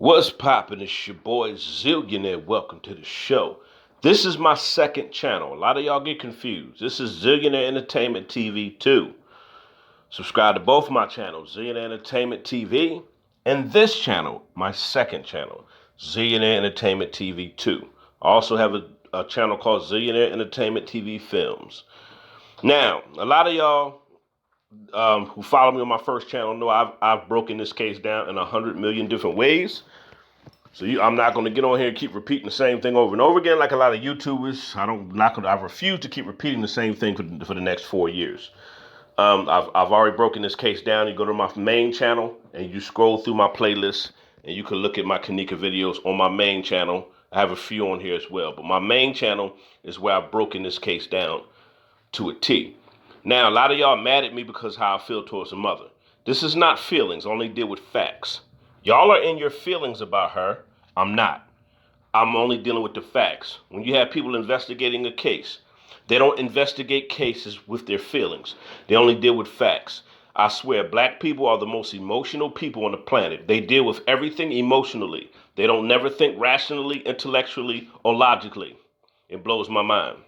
What's poppin'? It's your boy Zillionaire. Welcome to the show. This is my second channel. A lot of y'all get confused. This is Zillionaire Entertainment TV 2. Subscribe to both my channels, Zillionaire Entertainment TV, and this channel, my second channel, Zillionaire Entertainment TV 2. I also have a channel called Zillionaire Entertainment TV Films. Now, a lot of y'all who follow me on my first channel know I've broken this case down in 100 million different ways. So I'm not going to get on here and keep repeating the same thing over and over again like a lot of YouTubers. I refuse to keep repeating the same thing for the next 4 years. I've already broken this case down. You go to my main channel and you scroll through my playlist and you can look at my Kenneka videos on my main channel. I have a few on here as well, but my main channel is where I've broken this case down to a T. Now, a lot of y'all mad at me because how I feel towards the mother. This is not feelings, I only deal with facts. Y'all are in your feelings about her. I'm not. I'm only dealing with the facts. When you have people investigating a case, they don't investigate cases with their feelings. They only deal with facts. I swear, black people are the most emotional people on the planet. They deal with everything emotionally. They don't never think rationally, intellectually, or logically. It blows my mind.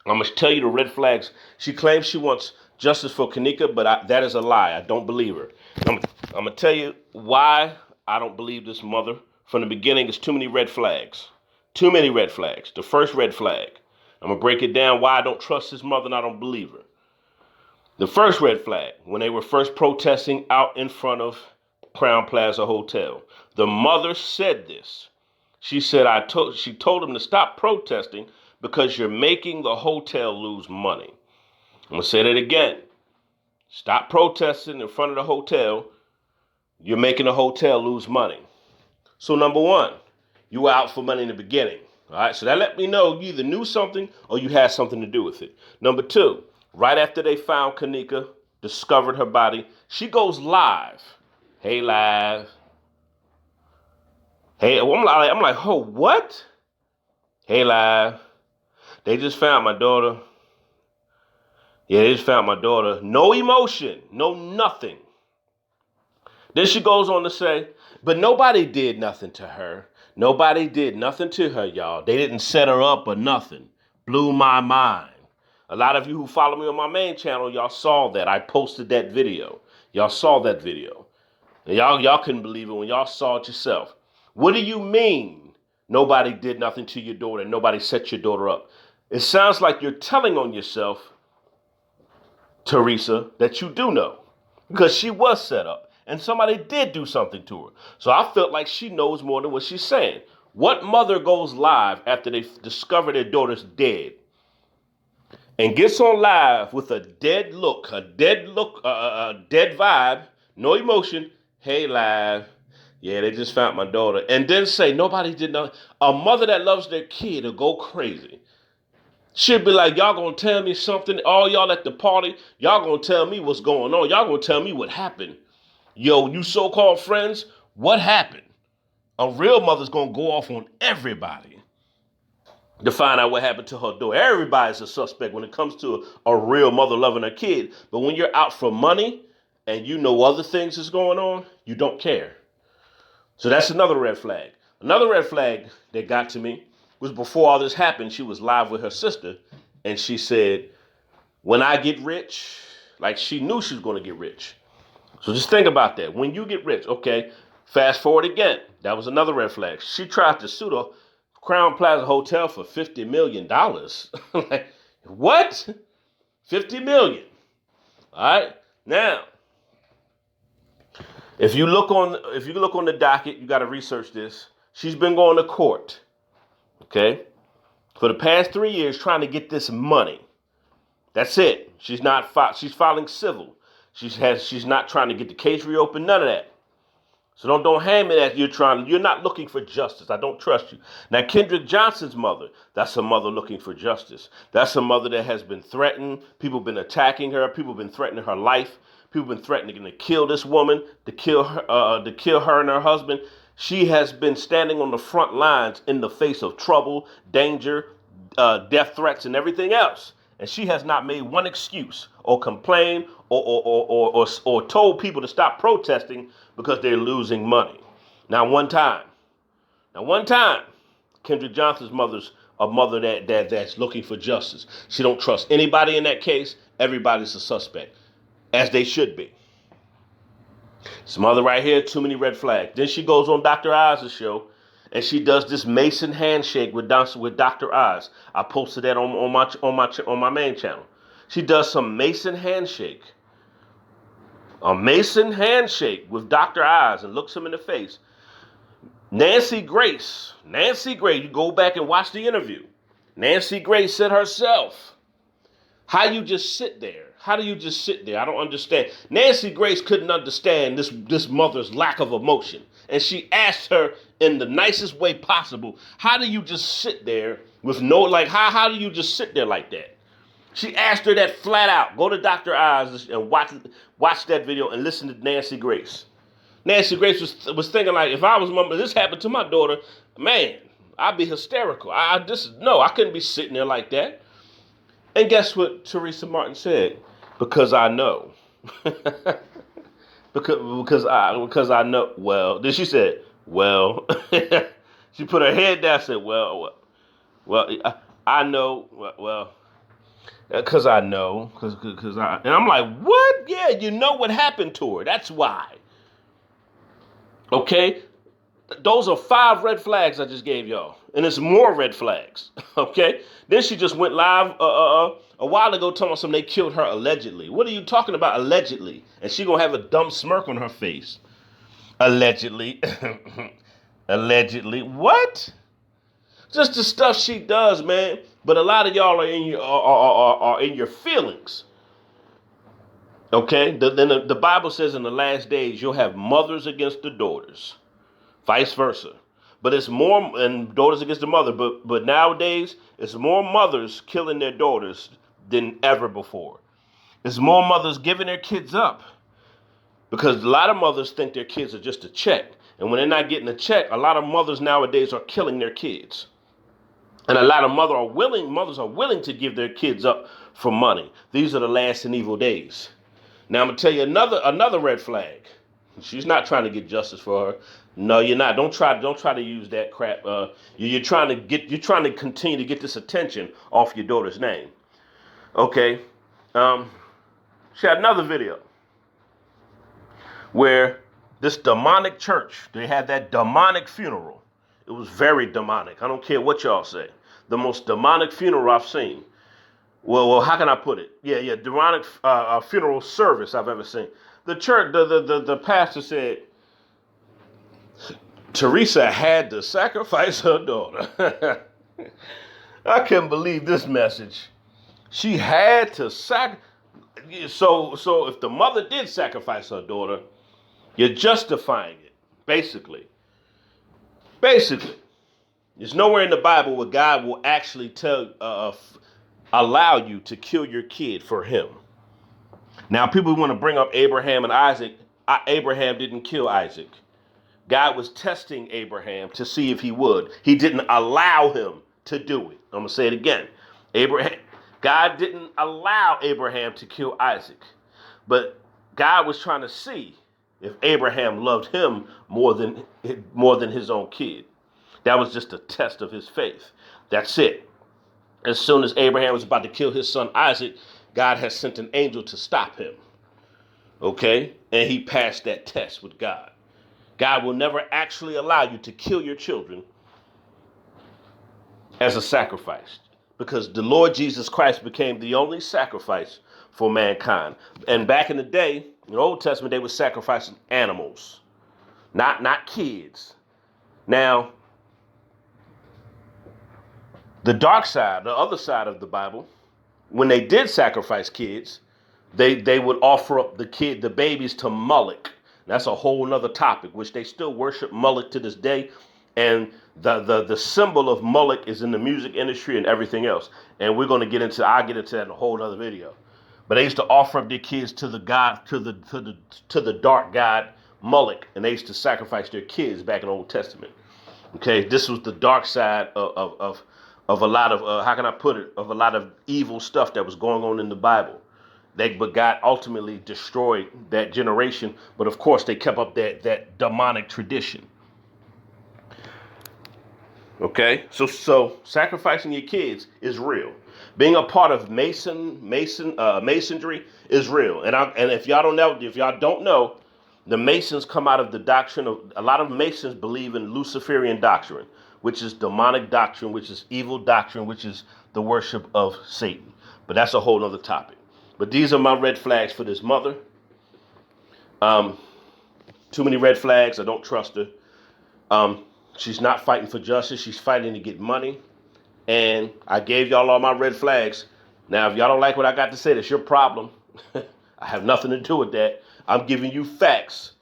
I'm going to tell you the red flags. She claims she wants justice for Kenneka, but that is a lie. I don't believe her. I'm going to tell you why I don't believe this mother. From the beginning, it's too many red flags. Too many red flags. The first red flag. I'm going to break it down why I don't trust this mother and I don't believe her. The first red flag, when they were first protesting out in front of Crown Plaza Hotel. The mother said this. She said, she told them to stop protesting because you're making the hotel lose money. I'm going to say that again. Stop protesting in front of the hotel. You're making the hotel lose money. So number one, you were out for money in the beginning. All right, so that let me know you either knew something or you had something to do with it. Number two, right after they found Kenneka, discovered her body, she goes live. Hey, live. Hey, I'm like, oh, what? Hey, live. They just found my daughter. Yeah, they just found my daughter. No emotion, no nothing. Then she goes on to say, but nobody did nothing to her. Nobody did nothing to her, y'all. They didn't set her up or nothing. Blew my mind. A lot of you who follow me on my main channel, y'all saw that. I posted that video. Y'all saw that video. And y'all couldn't believe it when y'all saw it yourself. What do you mean nobody did nothing to your daughter and nobody set your daughter up? It sounds like you're telling on yourself, Tereasa, that you do know. Because she was set up. And somebody did do something to her. So I felt like she knows more than what she's saying. What mother goes live after they discover their daughter's dead and gets on live with a dead vibe, no emotion? Hey, live. Yeah, they just found my daughter. And then say nobody did nothing. A mother that loves their kid will go crazy. She'll be like, y'all gonna tell me something? All y'all at the party, y'all gonna tell me what's going on. Y'all gonna tell me what happened. Yo, you so-called friends, what happened? A real mother's going to go off on everybody to find out what happened to her daughter. Everybody's a suspect when it comes to a real mother loving her kid. But when you're out for money and you know other things is going on, you don't care. So that's another red flag. Another red flag that got to me was before all this happened, she was live with her sister. And she said, when I get rich, like she knew she was going to get rich. So just think about that. When you get rich, okay, fast forward again. That was another red flag. She tried to sue the Crown Plaza Hotel for $50 million. Like, what? $50 million. All right. Now, if you look on the docket, you got to research this. She's been going to court, okay, for the past 3 years trying to get this money. That's it. She's filing civil. She's not trying to get the case reopened, none of that. So don't hand me that you're not looking for justice. I don't trust you. Now, Kendrick Johnson's mother, that's a mother looking for justice. That's a mother that has been threatened. People have been attacking her. People have been threatening her life. People have been threatening to kill this woman, to kill her and her husband. She has been standing on the front lines in the face of trouble, danger, death threats, and everything else. And she has not made one excuse or complained or told people to stop protesting because they're losing money. Now, one time, Kendrick Johnson's mother's a mother that's looking for justice. She don't trust anybody in that case. Everybody's a suspect, as they should be. This mother right here, too many red flags. Then she goes on Dr. Oz' show, and she does this Mason handshake with Dr. Oz. I posted that on my main channel. She does some Mason handshake, a Mason handshake with Dr. Oz, and looks him in the face. Nancy Grace, you go back and watch the interview. Nancy Grace said herself, how you just sit there? How do you just sit there? I don't understand. Nancy Grace couldn't understand this mother's lack of emotion. And she asked her in the nicest way possible, how do you just sit there with how do you just sit there like that? She asked her that flat out. Go to Dr. Oz and watch that video and listen to Nancy Grace. Nancy Grace was thinking like, if I was mom, this happened to my daughter, man, I'd be hysterical. I couldn't be sitting there like that. And guess what Teresa Martin said? Because I know. because I know. Well, then she said, well, she put her head down and said, well, I know, well, because I know, and I'm like, what? Yeah, you know what happened to her. That's why. Okay? Those are 5 red flags I just gave y'all. And it's more red flags. Okay? Then she just went live a while ago telling us they killed her allegedly. What are you talking about allegedly? And she gonna have a dumb smirk on her face. Allegedly. Allegedly. What? Just the stuff she does, man. But a lot of y'all are in your feelings. Okay? Then the Bible says in the last days you'll have mothers against the daughters. Vice versa. But it's more, and daughters against the mother, but nowadays, it's more mothers killing their daughters than ever before. It's more mothers giving their kids up. Because a lot of mothers think their kids are just a check. And when they're not getting a check, a lot of mothers nowadays are killing their kids. And a lot of mothers are willing to give their kids up for money. These are the last and evil days. Now I'm gonna tell you another red flag. She's not trying to get justice for her. No, you're not. Don't try to use that crap. You're trying to continue to get this attention off your daughter's name. Okay. She had another video where this demonic church, they had that demonic funeral. It was very demonic. I don't care what y'all say. The most demonic funeral I've seen. Well, how can I put it? Yeah, demonic funeral service I've ever seen. The church, the pastor said, Teresa had to sacrifice her daughter. I can't believe this message. She had to sacrifice. So if the mother did sacrifice her daughter, you're justifying it, basically. There's nowhere in the Bible where God will actually allow you to kill your kid for him. Now, people want to bring up Abraham and Isaac. Abraham didn't kill Isaac. God was testing Abraham to see if he would. He didn't allow him to do it. I'm going to say it again. God didn't allow Abraham to kill Isaac. But God was trying to see if Abraham loved him more than his own kid. That was just a test of his faith. That's it. As soon as Abraham was about to kill his son Isaac, God has sent an angel to stop him. Okay? And he passed that test with God. God will never actually allow you to kill your children as a sacrifice, because the Lord Jesus Christ became the only sacrifice for mankind. And back in the day, in the Old Testament, they were sacrificing animals, not kids. Now, the dark side, the other side of the Bible, when they did sacrifice kids, they would offer up the babies to Moloch. That's a whole nother topic, which they still worship Moloch to this day. And the symbol of Moloch is in the music industry and everything else. And I'll get into that in a whole other video. But they used to offer up their kids to the god, to the dark god Moloch, and they used to sacrifice their kids back in the Old Testament. Okay, this was the dark side of a lot of of a lot of evil stuff that was going on in the Bible. But God ultimately destroyed that generation. But of course, they kept up that demonic tradition. Okay, so sacrificing your kids is real. Being a part of masonry is real. And if y'all don't know, the Masons come out of the doctrine of a lot of Masons believe in Luciferian doctrine, which is demonic doctrine, which is evil doctrine, which is the worship of Satan. But that's a whole other topic. But these are my red flags for this mother. Um, Too many red flags. I don't trust her. She's not fighting for justice. She's fighting to get money. And I gave y'all all my red flags. Now, if y'all don't like what I got to say, that's your problem. I have nothing to do with that. I'm giving you facts.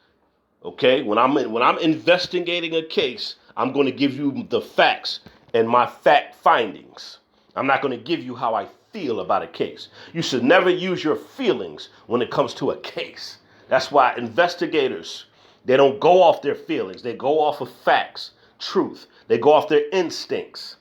Okay? When I'm investigating a case, I'm going to give you the facts and my fact findings. I'm not going to give you how I feel about a case. You should never use your feelings when it comes to a case. That's why investigators, they don't go off their feelings. They go off of facts, truth. They go off their instincts.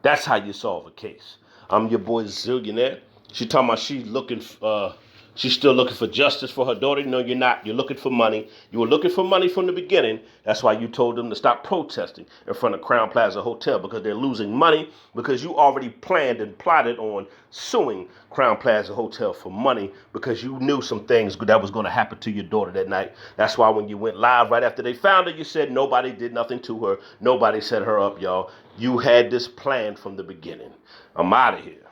That's how you solve a case. I'm your boy Zillionaire. She talking about she's still looking for justice for her daughter. No, you're not. You're looking for money. You were looking for money from the beginning. That's why you told them to stop protesting in front of Crown Plaza Hotel, because they're losing money, because you already planned and plotted on suing Crown Plaza Hotel for money because you knew some things that was going to happen to your daughter that night. That's why when you went live right after they found her, you said nobody did nothing to her. Nobody set her up, y'all. You had this planned from the beginning. I'm out of here.